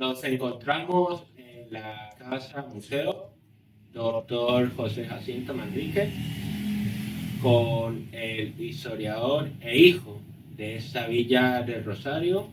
Nos encontramos en la Casa Museo Doctor José Jacinto Manrique con el historiador e hijo de esta villa del Rosario,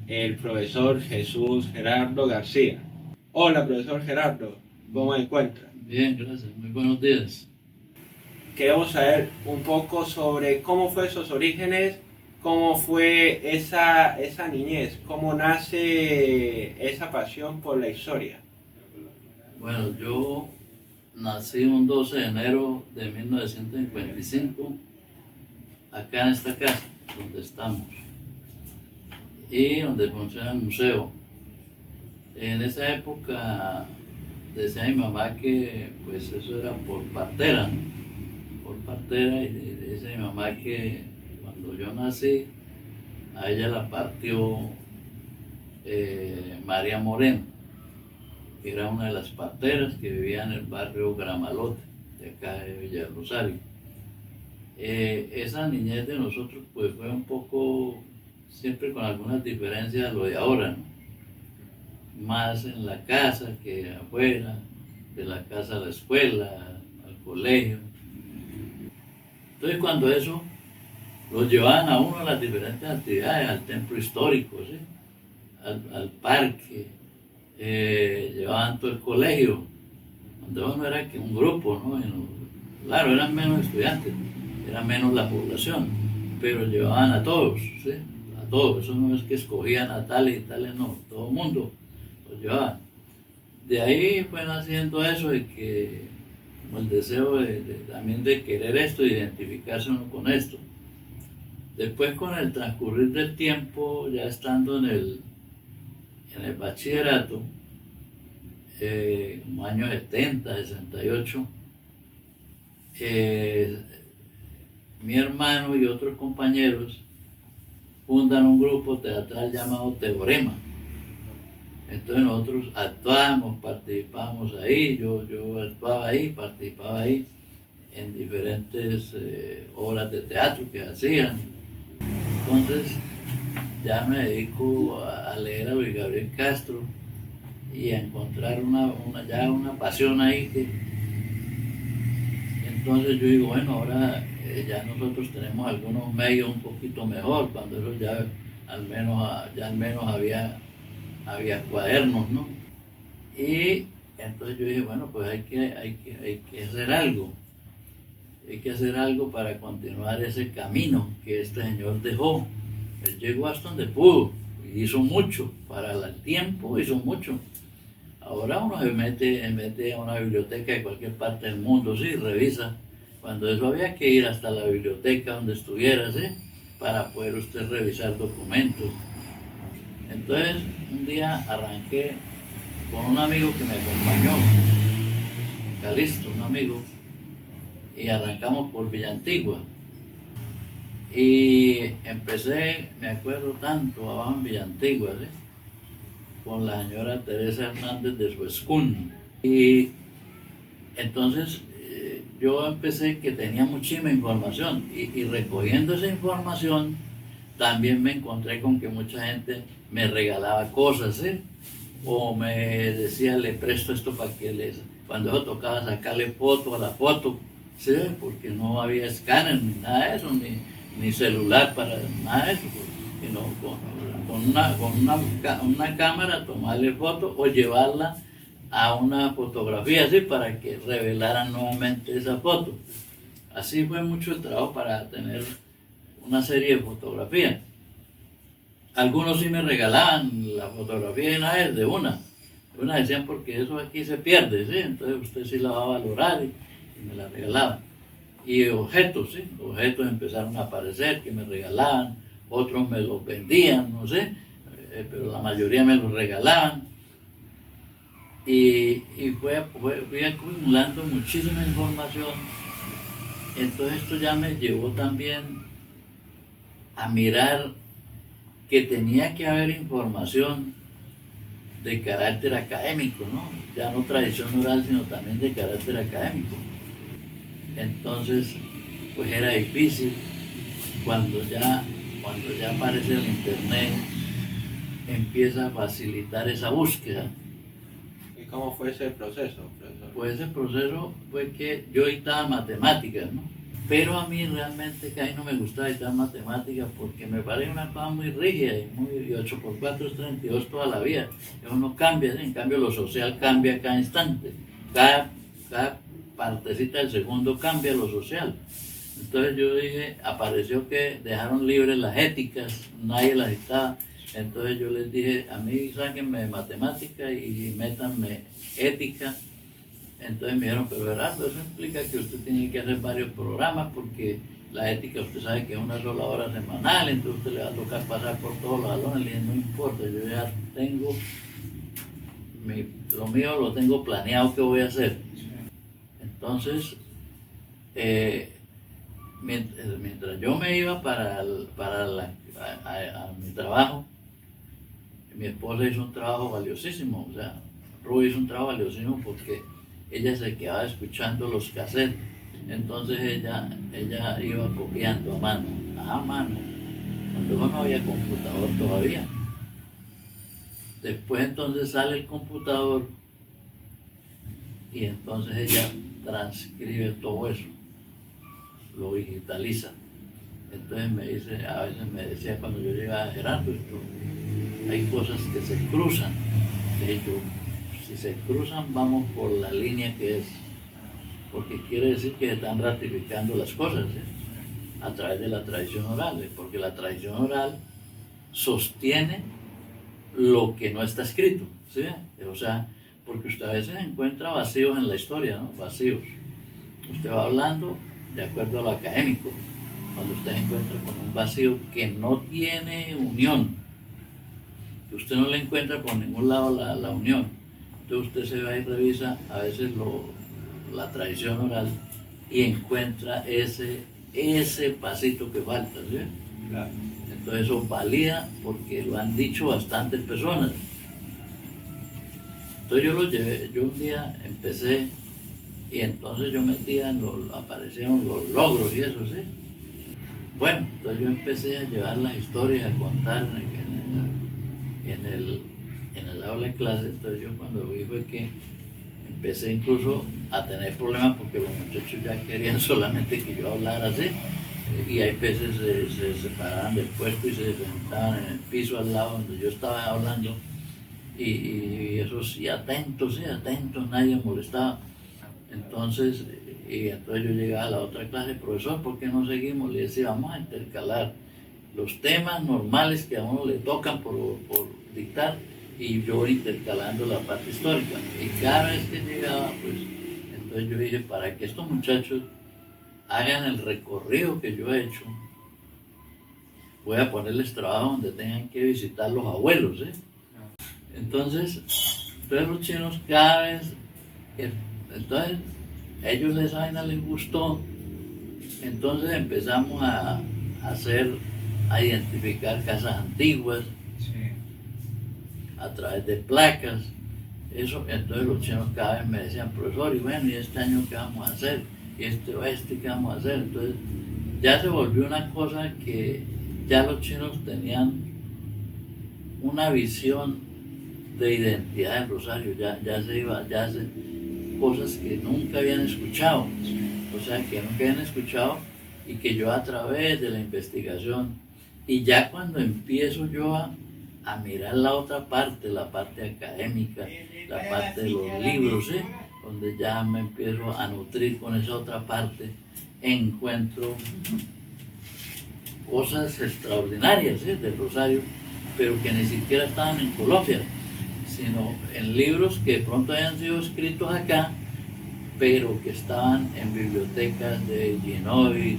el profesor Jesús Gerardo García. Hola, profesor Gerardo, ¿cómo se encuentra? Bien, gracias. Muy buenos días. Queremos saber un poco sobre cómo fue sus orígenes, cómo fue esa niñez, cómo nace esa pasión por la historia. Bueno, yo nací un 12 de enero de 1955 acá en esta casa donde estamos y donde funciona el museo. En esa época decía mi mamá que pues eso era por partera, ¿no? Por partera, y dice mi mamá que cuando yo nací a ella la partió María Moreno, que era una de las parteras que vivía en el barrio Gramalote, de acá de Villa del Rosario. Esa niñez de nosotros pues fue un poco, siempre con algunas diferencias a lo de ahora, ¿no? Más en la casa que afuera, de la casa a la escuela, al colegio. Entonces cuando eso los llevaban a uno a las diferentes actividades, al templo histórico, ¿sí? al parque, llevaban todo el colegio, donde uno era que un grupo, ¿no? Claro, eran menos estudiantes, era menos la población, pero llevaban a todos, ¿sí? A todos, eso no es que escogían a tales y tales, no, todo el mundo los llevaban. De ahí fue naciendo eso de que, como el deseo también de querer esto, de identificarse uno con esto. Después con el transcurrir del tiempo, ya estando en el bachillerato, como años 70, 68, mi hermano y otros compañeros fundan un grupo teatral llamado Teorema. Entonces nosotros actuábamos, participábamos ahí, yo actuaba ahí, participaba ahí en diferentes obras de teatro que hacían. Entonces ya me dedico a leer a Luis Gabriel Castro y a encontrar ya una pasión ahí entonces yo digo, bueno, ahora ya nosotros tenemos algunos medios un poquito mejor, cuando eso ya al menos había cuadernos, ¿no? Y entonces yo dije, bueno, pues hay que hacer algo. Hay que hacer algo para continuar ese camino que este señor dejó. Él llegó hasta donde pudo, y hizo mucho, para el tiempo hizo mucho. Ahora uno se mete a una biblioteca de cualquier parte del mundo, sí, revisa. Cuando eso había que ir hasta la biblioteca donde estuviera, ¿sí? Para poder usted revisar documentos. Entonces, un día arranqué con un amigo que me acompañó, Calisto, un amigo, y arrancamos por Villa Antigua. Y empecé, me acuerdo tanto, abajo en Villa Antigua, ¿sí? Con la señora Teresa Hernández de Suescún. Y entonces yo empecé que tenía muchísima información y recogiendo esa información también me encontré con que mucha gente me regalaba cosas, ¿sí? O me decía, le presto esto para que cuando eso tocaba sacarle foto a la foto, ¿sí? Porque no había escáner ni nada de eso, ni celular para nada de eso, sino con una cámara tomarle foto o llevarla a una fotografía así para que revelaran nuevamente esa foto. Así fue mucho el trabajo para tener una serie de fotografías. Algunos sí me regalaban la fotografía de una decían porque eso aquí se pierde, ¿sí? Entonces usted sí la va a valorar y me la regalaban. Y objetos, ¿sí? Objetos empezaron a aparecer que me regalaban, otros me los vendían, no sé, pero la mayoría me los regalaban. Y fui acumulando muchísima información. Entonces esto ya me llevó también a mirar que tenía que haber información de carácter académico, ¿no? Ya no tradición oral, sino también de carácter académico. Entonces, pues era difícil cuando ya aparece el internet. empieza a facilitar esa búsqueda. ¿Y cómo fue ese proceso, profesor? Pues ese proceso fue que yo dictaba matemáticas, ¿no? Pero a mí realmente casi no me gustaba dictar matemáticas porque me parece una cosa muy rígida y muy 8 por 4 es 32 toda la vida. Eso no cambia, ¿sí? En cambio lo social cambia cada instante. Cada partecita del segundo cambia lo social. Entonces yo dije, apareció que dejaron libres las éticas, nadie las dictaba. Entonces yo les dije, a mí sáquenme de matemática y métanme ética. Entonces me dijeron, pero Gerardo, eso implica que usted tiene que hacer varios programas porque la ética usted sabe que es una sola hora semanal, entonces usted le va a tocar pasar por todos los salones. Le dije, no importa, yo ya tengo, lo mío lo tengo planeado que voy a hacer. Entonces, mientras yo me iba a mi trabajo, mi esposa hizo un trabajo valiosísimo, o sea, Ruby hizo un trabajo valiosísimo porque ella se quedaba escuchando los cassettes, entonces ella iba copiando a mano, cuando no había computador todavía. Después entonces sale el computador y entonces ella transcribe todo eso, lo digitaliza. Entonces me dice, a veces me decía cuando yo llegaba, Gerardo, hay cosas que se cruzan. De hecho, si se cruzan, vamos por la línea que es, porque quiere decir que están ratificando las cosas, ¿sí? A través de la tradición oral, porque la tradición oral sostiene lo que no está escrito, ¿sí? O sea, porque usted a veces encuentra vacíos en la historia, ¿no? Vacíos. Usted va hablando de acuerdo a lo académico, cuando usted encuentra con un vacío que no tiene unión, que usted no le encuentra por ningún lado la unión, entonces usted se va y revisa a veces la tradición oral y encuentra ese pasito que falta, ¿sí? Claro. Entonces eso valida porque lo han dicho bastantes personas. Entonces yo lo llevé, yo un día empecé y entonces yo metía aparecieron los logros y eso, ¿sí? Bueno, entonces yo empecé a llevar las historias, a contar en el aula de clase. Entonces yo cuando vi fue que empecé incluso a tener problemas porque los muchachos ya querían solamente que yo hablara así. Y hay veces se separaban del puesto y se sentaban en el piso al lado donde yo estaba hablando. Y eso sí, atentos, nadie molestaba. Entonces yo llegaba a la otra clase, profesor, ¿por qué no seguimos? Le decía, vamos a intercalar los temas normales que a uno le tocan por dictar y yo voy intercalando la parte histórica. Y cada vez que llegaba, pues, entonces yo dije, para que estos muchachos hagan el recorrido que yo he hecho, voy a ponerles trabajo donde tengan que visitar los abuelos, ¿eh? Entonces los chinos cada vez, entonces ellos esa vaina les gustó, entonces empezamos a identificar casas antiguas, sí, a través de placas, eso. Entonces los chinos cada vez me decían, profesor, y bueno, ¿y este año qué vamos a hacer? ¿Y qué vamos a hacer? Entonces ya se volvió una cosa que ya los chinos tenían una visión de identidad en Rosario, ya se cosas que nunca habían escuchado, o sea, que nunca habían escuchado y que yo a través de la investigación, y ya cuando empiezo yo a mirar la otra parte, la parte académica, la parte de los libros, ¿sí? Donde ya me empiezo a nutrir con esa otra parte, encuentro cosas extraordinarias, ¿sí? Del Rosario, pero que ni siquiera estaban en Colombia, sino en libros que de pronto habían sido escritos acá, pero que estaban en bibliotecas de Illinois,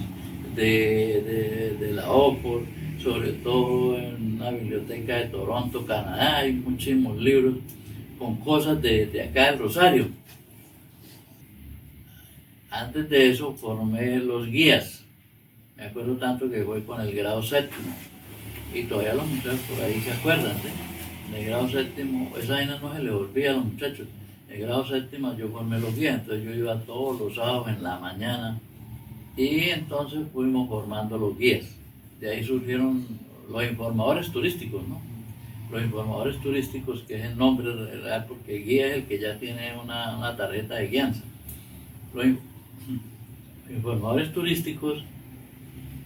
de la Oxford, sobre todo en una biblioteca de Toronto, Canadá. Hay muchísimos libros con cosas de acá del Rosario. Antes de eso formé los guías. Me acuerdo tanto que fue con el grado séptimo. Y todavía los muchachos por ahí se acuerdan, ¿sí? En el grado séptimo, esa vaina no se le olvida a los muchachos. En el grado séptimo yo formé los guías, entonces yo iba todos los sábados en la mañana y entonces fuimos formando los guías. De ahí surgieron los informadores turísticos, ¿no? Los informadores turísticos, que es el nombre real, porque guía es el que ya tiene una tarjeta de guianza. Los informadores turísticos,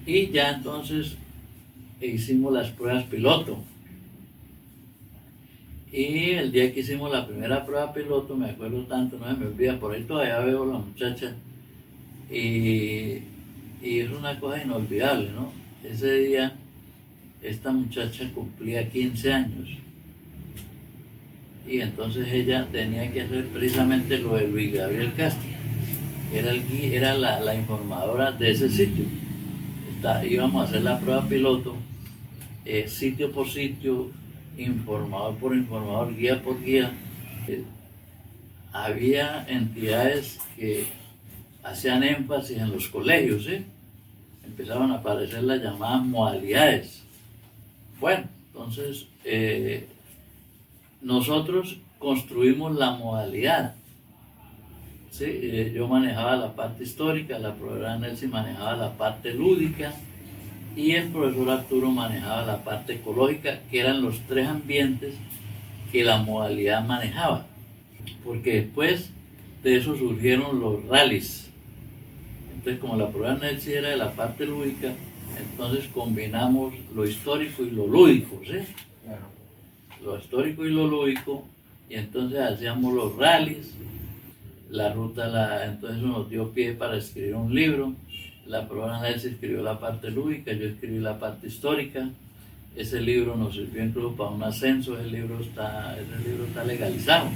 y ya entonces hicimos las pruebas piloto. Y el día que hicimos la primera prueba piloto, me acuerdo tanto, no se me olvida, por ahí todavía veo a la muchacha, y es una cosa inolvidable, ¿no? Ese día esta muchacha cumplía 15 años, y entonces ella tenía que hacer precisamente lo de Luis Gabriel Castro, era la informadora de ese sitio. Íbamos a hacer la prueba piloto, sitio por sitio, informador por informador, guía por guía. Había entidades que hacían énfasis en los colegios, ¿sí? Empezaban a aparecer las llamadas modalidades. Bueno, entonces nosotros construimos la modalidad. ¿Sí? Yo manejaba la parte histórica, la profesora Nelsi manejaba la parte lúdica y el profesor Arturo manejaba la parte ecológica, que eran los tres ambientes que la modalidad manejaba. Porque después de eso surgieron los rallies. Entonces, como la profesora Nelsi era de la parte lúdica, entonces combinamos lo histórico y lo lúdico, ¿sí? Claro. Lo histórico y lo lúdico, y entonces hacíamos los rallies. La ruta, entonces eso nos dio pie para escribir un libro. La profesora Nelsi escribió la parte lúdica, yo escribí la parte histórica. Ese libro nos sirvió incluso para un ascenso. Ese libro está legalizado,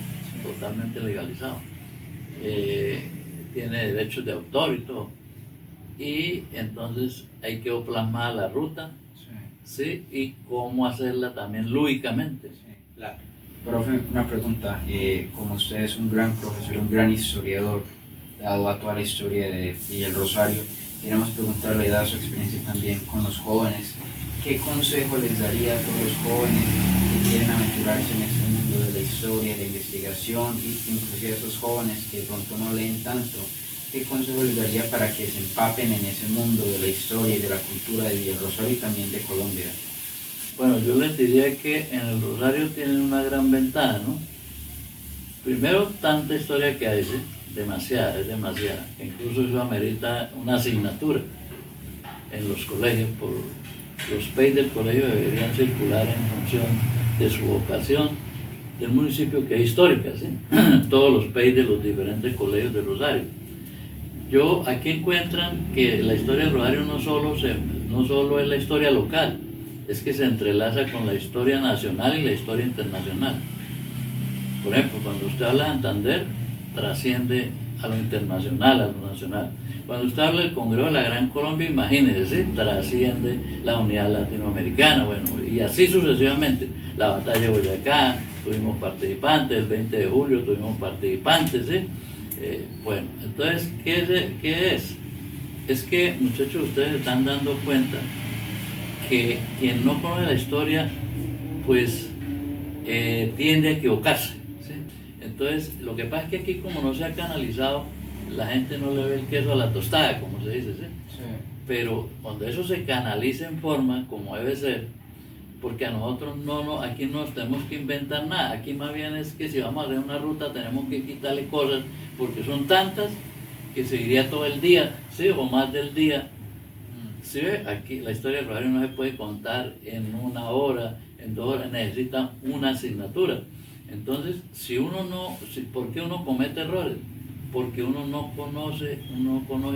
totalmente legalizado. Tiene derechos de autor y todo. Y entonces ahí quedó plasmada la ruta, ¿sí? Y cómo hacerla también lúdicamente. Sí, claro. Profe, una pregunta. Como usted es un gran profesor, un gran historiador, dado a toda la historia de El Rosario, queremos preguntarle, dada su experiencia también con los jóvenes, ¿qué consejo les daría a todos los jóvenes que quieren aventurarse en este mundo de la historia, de la investigación, y inclusive a esos jóvenes que de pronto no leen tanto? ¿Qué consejo les daría para que se empapen en ese mundo de la historia y de la cultura de El Rosario y también de Colombia? Bueno, yo les diría que en El Rosario tienen una gran ventaja, ¿no? Primero, tanta historia que hay, ¿sí? Demasiada, es demasiada. Incluso eso amerita una asignatura en los colegios. Los PEI del colegio deberían circular en función de su vocación del municipio, que es histórica, ¿sí? Todos los PEI de los diferentes colegios de Rosario. Aquí encuentran que la historia del Rosario no solo es la historia local, es que se entrelaza con la historia nacional y la historia internacional. Por ejemplo, cuando usted habla de Santander, trasciende a lo internacional, a lo nacional. Cuando usted habla del Congreso de la Gran Colombia, imagínese, trasciende la unidad latinoamericana, bueno, y así sucesivamente. La batalla de Boyacá, tuvimos participantes, el 20 de julio tuvimos participantes, ¿sí? Bueno, entonces, ¿qué es? Es que, muchachos, ustedes están dando cuenta que quien no conoce la historia, pues tiende a equivocarse, ¿sí? Entonces, lo que pasa es que aquí, como no se ha canalizado, la gente no le ve el queso a la tostada, como se dice, ¿sí? Sí. Pero cuando eso se canaliza en forma, como debe ser, porque a nosotros aquí no nos tenemos que inventar nada, aquí más bien es que si vamos a hacer una ruta tenemos que quitarle cosas, porque son tantas que seguiría todo el día, ¿sí? O más del día. ¿Sí? Aquí la historia del Rosario no se puede contar en 1 hora, en 2 horas, necesita una asignatura. Entonces, ¿por qué uno comete errores? Porque uno no conoce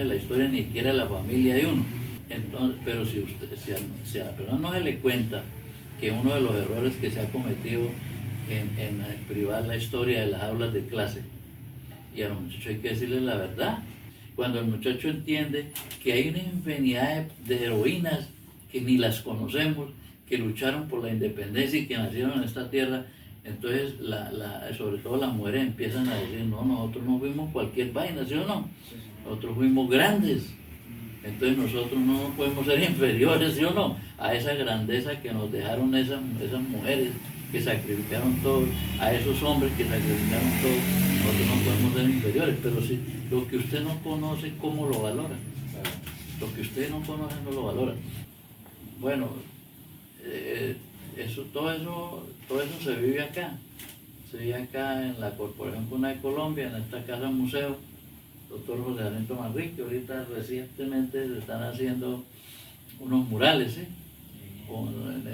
la historia ni siquiera de la familia de uno. Entonces, pero si a la persona no se le cuenta que uno de los errores que se ha cometido en privar la historia de las aulas de clase, y a los muchachos hay que decirles la verdad. Cuando el muchacho entiende que hay una infinidad de heroínas que ni las conocemos, que lucharon por la independencia y que nacieron en esta tierra, entonces sobre todo las mujeres empiezan a decir, no, nosotros no fuimos cualquier vaina, ¿sí o no? Nosotros fuimos grandes. Entonces nosotros no podemos ser inferiores, ¿sí o no?, a esa grandeza que nos dejaron esas mujeres que sacrificaron todo, a esos hombres que sacrificaron todo. Nosotros no podemos ser inferiores, pero si lo que usted no conoce, ¿cómo lo valora? Lo que usted no conoce, no lo valora. Bueno, todo eso se vive acá. Se vive acá en la Corporación Cuna de Colombia, en esta casa museo, doctor José Jacinto Manrique. Ahorita recientemente se están haciendo unos murales, ¿sí? En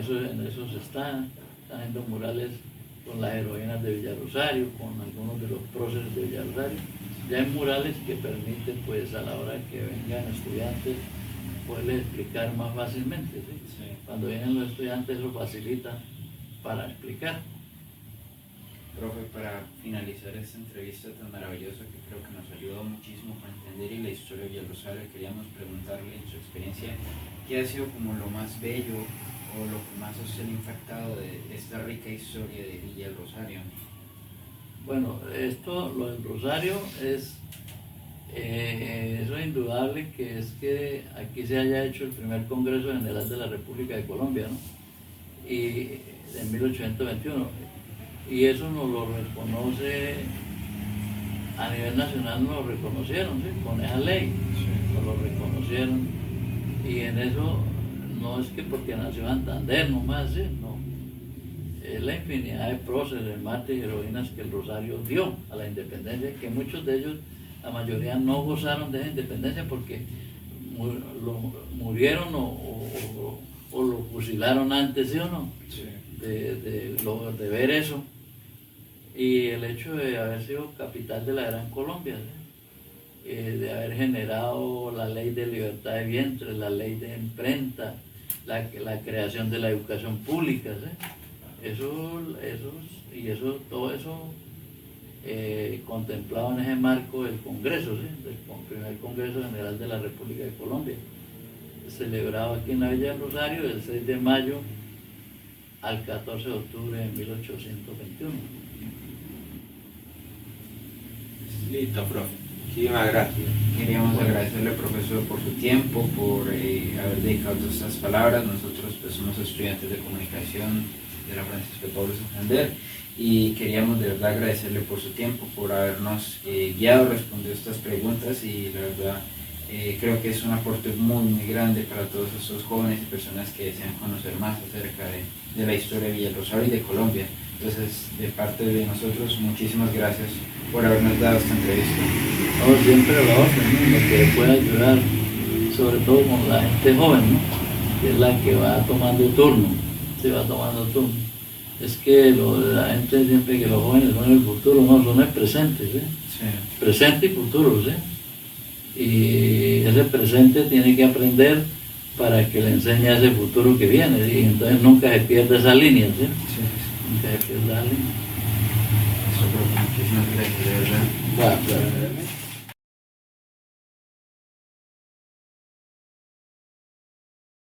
eso se están haciendo murales con las heroínas de Villarosario, con algunos de los próceres de Villarosario. Ya hay murales que permiten, pues, a la hora que vengan estudiantes, poderles explicar más fácilmente, ¿sí? Sí. Cuando vienen los estudiantes, eso facilita para explicar. Profe, para finalizar esta entrevista tan maravillosa que creo que nos ayudó muchísimo para entender la historia de Villarosario, queríamos preguntarle en su experiencia qué ha sido como lo más bello o lo que más a usted le ha impactado de esta rica historia de Villa del Rosario. Bueno, lo del Rosario eso es indudable, que es que aquí se haya hecho el primer Congreso General de la República de Colombia, ¿no? Y en 1821. Y eso nos lo reconoce, a nivel nacional nos lo reconocieron, ¿sí? Con esa ley, nos lo reconocieron. Y en eso no es que porque nació Santander nomás, ¿sí? No. Es la infinidad de próceres, mártires y heroínas que el Rosario dio a la independencia, que muchos de ellos, la mayoría, no gozaron de esa independencia porque murieron o lo fusilaron antes, ¿sí o no? Sí. De ver eso. Y el hecho de haber sido capital de la Gran Colombia, ¿sí? De haber generado la ley de libertad de vientre, la ley de imprenta, la creación de la educación pública, ¿sí? Todo eso contemplado en ese marco del Congreso, ¿sí? Del primer Congreso General de la República de Colombia, celebrado aquí en la Villa del Rosario del 6 de mayo al 14 de octubre de 1821. Listo, profe. Muchísimas gracias. Queríamos agradecerle, profesor, por su tiempo, por haber dedicado todas estas palabras. Nosotros, pues, somos estudiantes de comunicación de la Francisco de Pablo Santander, y queríamos de verdad agradecerle por su tiempo, por habernos guiado, respondido estas preguntas, y la verdad creo que es un aporte muy muy grande para todos estos jóvenes y personas que desean conocer más acerca de la historia de Villa del Rosario y de Colombia. Entonces, de parte de nosotros, muchísimas gracias por habernos dado esta entrevista. No, siempre lo que pueda ayudar, sobre todo con la gente joven, ¿no? Que es la que va tomando turno, se va tomando turno. Es que la gente siempre que los jóvenes son el futuro, no, son el presente, ¿sí? Sí. Presente y futuro, ¿sí? Y ese presente tiene que aprender para que le enseñe a ese futuro que viene, ¿sí? Entonces nunca se pierde esa línea, ¿sí? Sí. Nunca se pierde la línea. Eso, muchísimas gracias, de verdad. Claro.